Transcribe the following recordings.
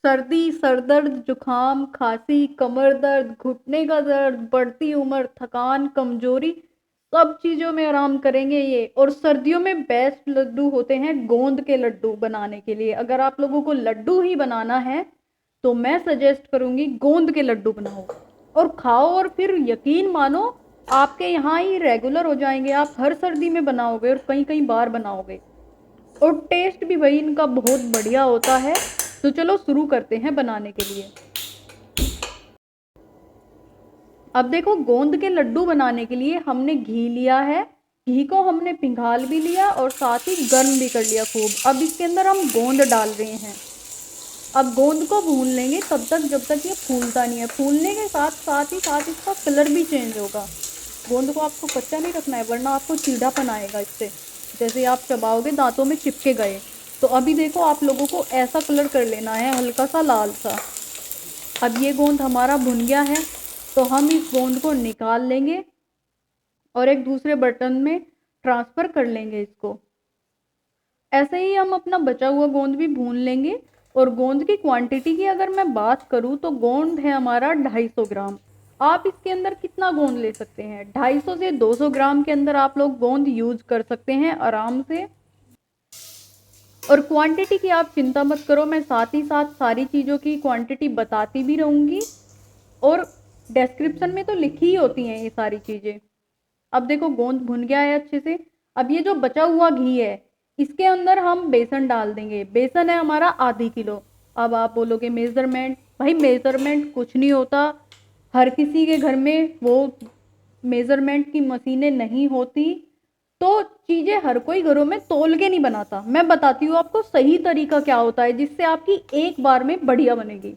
सर्दी, सरदर्द, जुकाम, खांसी, कमर दर्द, घुटने का दर्द, बढ़ती उम्र, थकान, कमजोरी, सब चीज़ों में आराम करेंगे ये। और सर्दियों में बेस्ट लड्डू होते हैं गोंद के लड्डू बनाने के लिए। अगर आप लोगों को लड्डू ही बनाना है तो मैं सजेस्ट करूंगी गोंद के लड्डू बनाओ और खाओ, और फिर यकीन मानो आपके यहाँ ही रेगुलर हो जाएंगे। आप हर सर्दी में बनाओगे और कई कई बार बनाओगे, और टेस्ट भी भाई इनका बहुत बढ़िया होता है। तो चलो शुरू करते हैं बनाने के लिए। अब देखो, गोंद के लड्डू बनाने के लिए हमने घी लिया है। घी को हमने पिघाल भी लिया और साथ ही गर्म भी कर लिया खूब। अब इसके अंदर हम गोंद डाल रहे हैं। अब गोंद को भून लेंगे तब तक जब तक ये फूलता नहीं है। फूलने के साथ साथ ही साथ इसका कलर भी चेंज होगा। गोंद को आपको कच्चा नहीं रखना है वरना आपको चीढ़ापन आएगा इससे, जैसे आप चबाओगे दांतों में चिपके गए। तो अभी देखो, आप लोगों को ऐसा कलर कर लेना है, हल्का सा लाल सा। अब ये गोंद हमारा भुन गया है, तो हम इस गोंद को निकाल लेंगे और एक दूसरे बर्तन में ट्रांसफ़र कर लेंगे इसको। ऐसे ही हम अपना बचा हुआ गोंद भी भून लेंगे। और गोंद की क्वांटिटी की अगर मैं बात करूँ तो गोंद है हमारा 250 ग्राम। आप इसके अंदर कितना गोंद ले सकते हैं? 250 से 200 ग्राम के अंदर आप लोग गोंद यूज कर सकते हैं आराम से। और क्वांटिटी की आप चिंता मत करो, मैं साथ ही साथ सारी चीज़ों की क्वांटिटी बताती भी रहूँगी, और डिस्क्रिप्शन में तो लिखी ही होती हैं ये सारी चीज़ें। अब देखो, गोंद भुन गया है अच्छे से। अब ये जो बचा हुआ घी है इसके अंदर हम बेसन डाल देंगे। बेसन है हमारा आधी किलो। अब आप बोलोगे मेजरमेंट, भाई मेजरमेंट कुछ नहीं होता। हर किसी के घर में वो मेजरमेंट की मशीनें नहीं होती, तो चीजें हर कोई घरों में तोल के नहीं बनाता। मैं बताती हूँ आपको सही तरीका क्या होता है जिससे आपकी एक बार में बढ़िया बनेगी।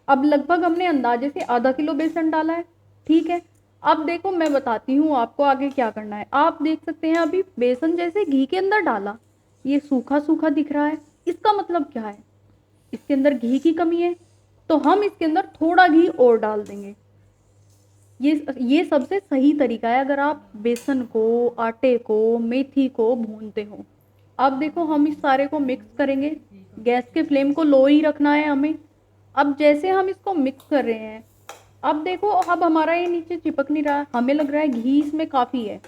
अब लगभग हमने अंदाजे से आधा किलो बेसन डाला है, ठीक है। अब देखो, मैं बताती हूँ आपको आगे क्या करना है। आप देख सकते हैं अभी बेसन जैसे घी के अंदर डाला, ये सूखा सूखा दिख रहा है। इसका मतलब क्या है? इसके अंदर घी की कमी है। तो हम इसके अंदर थोड़ा घी और डाल देंगे। ये सबसे सही तरीका है अगर आप बेसन को, आटे को, मेथी को भूनते हो। अब देखो, हम इस सारे को मिक्स करेंगे। गैस के फ्लेम को लो ही रखना है हमें। अब जैसे हम इसको मिक्स कर रहे हैं, अब देखो, अब हमारा ये नीचे चिपक नहीं रहा। हमें लग रहा है घी इसमें काफ़ी है।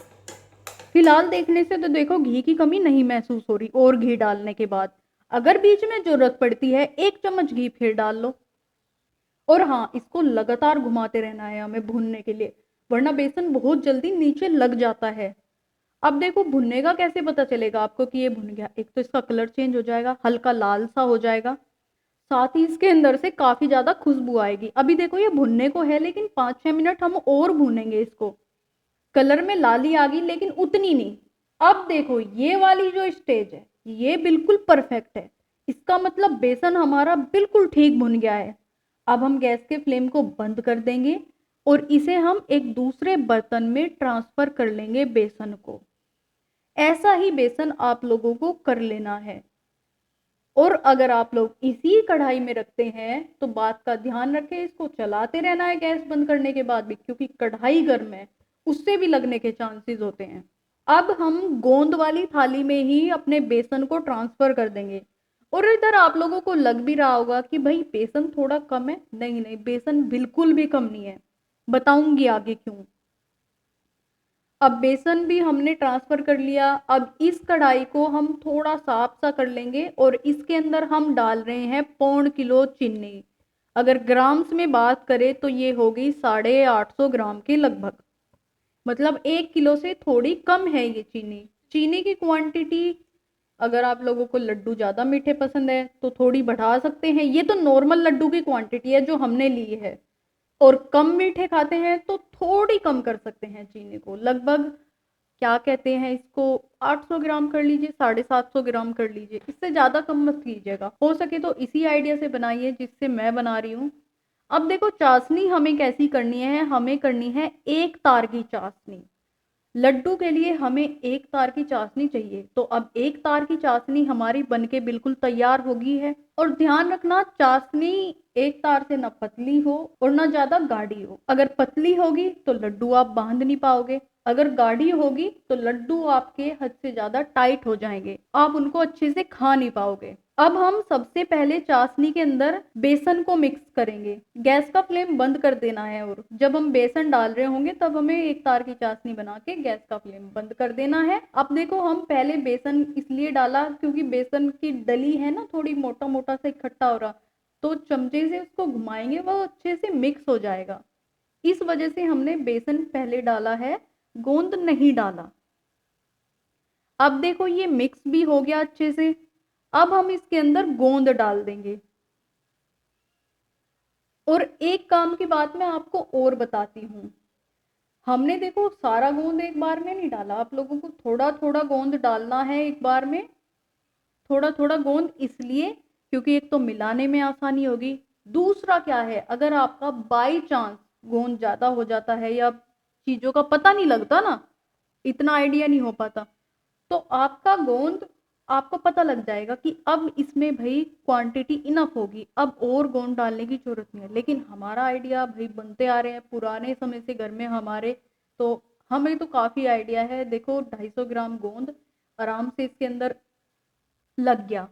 फिलहाल देखने से तो देखो घी की कमी नहीं महसूस हो रही। और घी डालने के बाद अगर बीच में ज़रूरत पड़ती है 1 चम्मच घी फिर डाल लो। और हाँ, इसको लगातार घुमाते रहना है हमें भूनने के लिए, वरना बेसन बहुत जल्दी नीचे लग जाता है। अब देखो, भुनने का कैसे पता चलेगा आपको कि ये भुन गया? एक तो इसका कलर चेंज हो जाएगा, हल्का लाल सा हो जाएगा, साथ ही इसके अंदर से काफी ज्यादा खुशबू आएगी। अभी देखो, ये भुनने को है लेकिन 5-6 मिनट हम और भूनेंगे इसको। कलर में लाली आ गई लेकिन उतनी नहीं। अब देखो, ये वाली जो स्टेज है ये बिल्कुल परफेक्ट है। इसका मतलब बेसन हमारा बिल्कुल ठीक भुन गया है। अब हम गैस के फ्लेम को बंद कर देंगे और इसे हम एक दूसरे बर्तन में ट्रांसफर कर लेंगे बेसन को। ऐसा ही बेसन आप लोगों को कर लेना है। और अगर आप लोग इसी कढ़ाई में रखते हैं तो बात का ध्यान रखें, इसको चलाते रहना है गैस बंद करने के बाद भी, क्योंकि कढ़ाई गर्म है, उससे भी लगने के चांसेस होते हैं। अब हम गोंद वाली थाली में ही अपने बेसन को ट्रांसफर कर देंगे। और इधर आप लोगों को लग भी रहा होगा कि भाई बेसन थोड़ा कम है। नहीं नहीं, बेसन बिल्कुल भी कम नहीं है, बताऊंगी आगे क्यों। अब बेसन भी हमने ट्रांसफर कर लिया। अब इस कढ़ाई को हम थोड़ा साफ सा कर लेंगे और इसके अंदर हम डाल रहे हैं 1.25 किलो चीनी। अगर ग्राम्स में बात करें तो ये होगी 850 ग्राम के लगभग। मतलब 1 किलो से थोड़ी कम है ये चीनी। चीनी की क्वांटिटी, अगर आप लोगों को लड्डू ज़्यादा मीठे पसंद है तो थोड़ी बढ़ा सकते हैं। ये तो नॉर्मल लड्डू की क्वांटिटी है जो हमने ली है। और कम मीठे खाते हैं तो थोड़ी कम कर सकते हैं चीनी को। लगभग क्या कहते हैं इसको, 800 ग्राम कर लीजिए, 750 ग्राम कर लीजिए, इससे ज़्यादा कम मत कीजिएगा। हो सके तो इसी आइडिया से बनाइए जिससे मैं बना रही हूँ। अब देखो, चाशनी हमें कैसी करनी है? हमें करनी है एक तार की चाशनी। लड्डू के लिए हमें एक तार की चाशनी चाहिए। तो अब एक तार की चाशनी हमारी बनके बिल्कुल तैयार हो गई है। और ध्यान रखना, चाशनी एक तार से ना पतली हो और ना ज्यादा गाढ़ी हो। अगर पतली होगी तो लड्डू आप बांध नहीं पाओगे, अगर गाढ़ी होगी तो लड्डू आपके हद से ज्यादा टाइट हो जाएंगे, आप उनको अच्छे से खा नहीं पाओगे। अब हम सबसे पहले चाशनी के अंदर बेसन को मिक्स करेंगे। गैस का फ्लेम बंद कर देना है और जब हम बेसन डाल रहे होंगे तब हमें एक तार की चाशनी बना के गैस का फ्लेम बंद कर देना है। अब देखो हम पहले बेसन इसलिए डाला क्योंकि बेसन की डली है ना, थोड़ी मोटा मोटा सा इकट्ठा हो रहा, तो चमचे से उसको घुमाएंगे वो अच्छे से मिक्स हो जाएगा। इस वजह से हमने बेसन पहले डाला है, गोंद नहीं डाला। अब देखो ये मिक्स भी हो गया अच्छे से। अब हम इसके अंदर गोंद डाल देंगे। और एक काम की बात मैं आपको और बताती हूँ, हमने देखो सारा गोंद एक बार में नहीं डाला, आप लोगों को थोड़ा थोड़ा गोंद डालना है एक बार में। थोड़ा थोड़ा गोंद इसलिए क्योंकि एक तो मिलाने में आसानी होगी, दूसरा क्या है, अगर आपका बाई चांस गोंद ज्यादा हो जाता है या चीजों का पता नहीं लगता ना, इतना आइडिया नहीं हो पाता, तो आपका गोंद आपको पता लग जाएगा कि अब इसमें भाई क्वांटिटी इनफ होगी, अब और गोंद डालने की जरूरत नहीं है। लेकिन हमारा आइडिया भाई बनते आ रहे हैं पुराने समय से घर में हमारे, तो हमें तो काफी आइडिया है। देखो 250 ग्राम गोंद आराम से इसके अंदर लग गया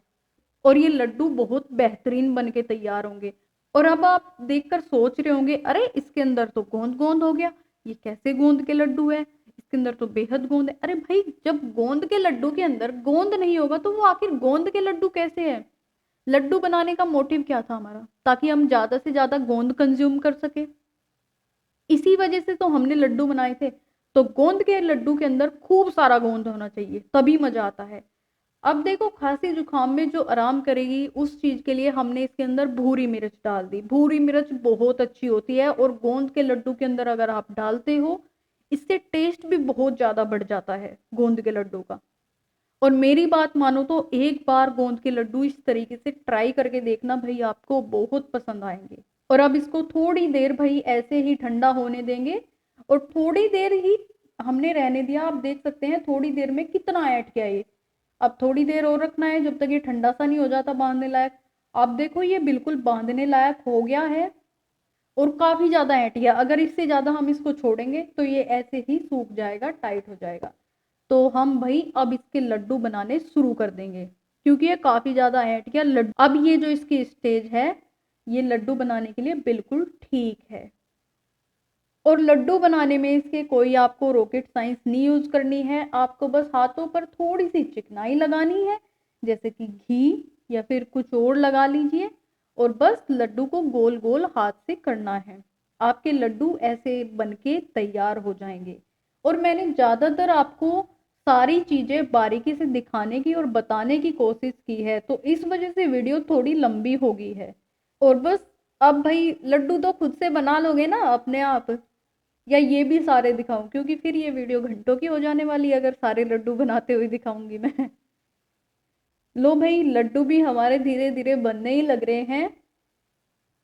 और ये लड्डू बहुत बेहतरीन बन के तैयार होंगे। और अब आप देखकर सोच रहे होंगे अरे इसके अंदर तो गोंद गोंद हो गया, ये कैसे गोंद के लड्डू है, इसके अंदर तो बेहद गोंद है। अरे भाई जब गोंद के लड्डू के अंदर गोंद नहीं होगा तो वो आखिर गोंद के लड्डू कैसे है। लड्डू बनाने का मोटिव क्या था हमारा, ताकि हम ज्यादा से ज्यादा गोंद कंज्यूम कर सके, इसी वजह से तो हमने लड्डू बनाए थे। तो गोंद के लड्डू के अंदर खूब सारा गोंद होना चाहिए तभी मजा आता है। अब देखो खांसी जुकाम में जो आराम करेगी उस चीज के लिए हमने इसके अंदर भूरी मिर्च डाल दी। भूरी मिर्च बहुत अच्छी होती है और गोंद के लड्डू के अंदर अगर आप डालते हो इससे टेस्ट भी बहुत ज्यादा बढ़ जाता है गोंद के लड्डू का। और मेरी बात मानो तो एक बार गोंद के लड्डू इस तरीके से ट्राई करके देखना भाई, आपको बहुत पसंद आएंगे। और अब इसको थोड़ी देर भाई ऐसे ही ठंडा होने देंगे और थोड़ी देर ही हमने रहने दिया। आप देख सकते हैं थोड़ी देर में कितना ऐट गया ये। अब थोड़ी देर और रखना है जब तक ये ठंडा सा नहीं हो जाता बांधने लायक। अब देखो ये बिल्कुल बांधने लायक हो गया है और काफी ज्यादा ऐंठ गया। अगर इससे ज्यादा हम इसको छोड़ेंगे तो ये ऐसे ही सूख जाएगा, टाइट हो जाएगा। तो हम भाई अब इसके लड्डू बनाने शुरू कर देंगे क्योंकि ये काफी ज्यादा ऐंठ गया लड्डू। अब ये जो इसकी स्टेज है ये लड्डू बनाने के लिए बिल्कुल ठीक है। और लड्डू बनाने में इसके कोई आपको रॉकेट साइंस नहीं यूज करनी है, आपको बस हाथों पर थोड़ी सी चिकनाई लगानी है, जैसे कि घी या फिर कुछ और लगा लीजिए, और बस लड्डू को गोल गोल हाथ से करना है। आपके लड्डू ऐसे बनके तैयार हो जाएंगे। और मैंने ज्यादातर आपको सारी चीजें बारीकी से दिखाने की और बताने की कोशिश की है, तो इस वजह से वीडियो थोड़ी लंबी हो गई है। और बस अब भाई लड्डू तो खुद से बना लोगे ना अपने आप, या ये भी सारे दिखाऊं, क्योंकि फिर ये वीडियो घंटों की हो जाने वाली है अगर सारे लड्डू बनाते हुए दिखाऊंगी मैं। लो भाई लड्डू भी हमारे धीरे धीरे बनने ही लग रहे हैं।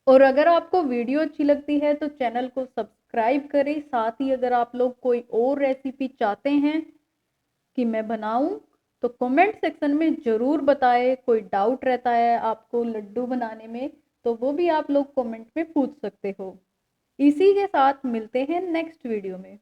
और अगर आपको वीडियो अच्छी लगती है तो चैनल को सब्सक्राइब करें। साथ ही अगर आप लोग कोई और रेसिपी चाहते हैं कि मैं बनाऊं तो कमेंट सेक्शन में जरूर बताएं। कोई डाउट रहता है आपको लड्डू बनाने में तो वो भी आप लोग कमेंट में पूछ सकते हो। इसी के साथ मिलते हैं नेक्स्ट वीडियो में।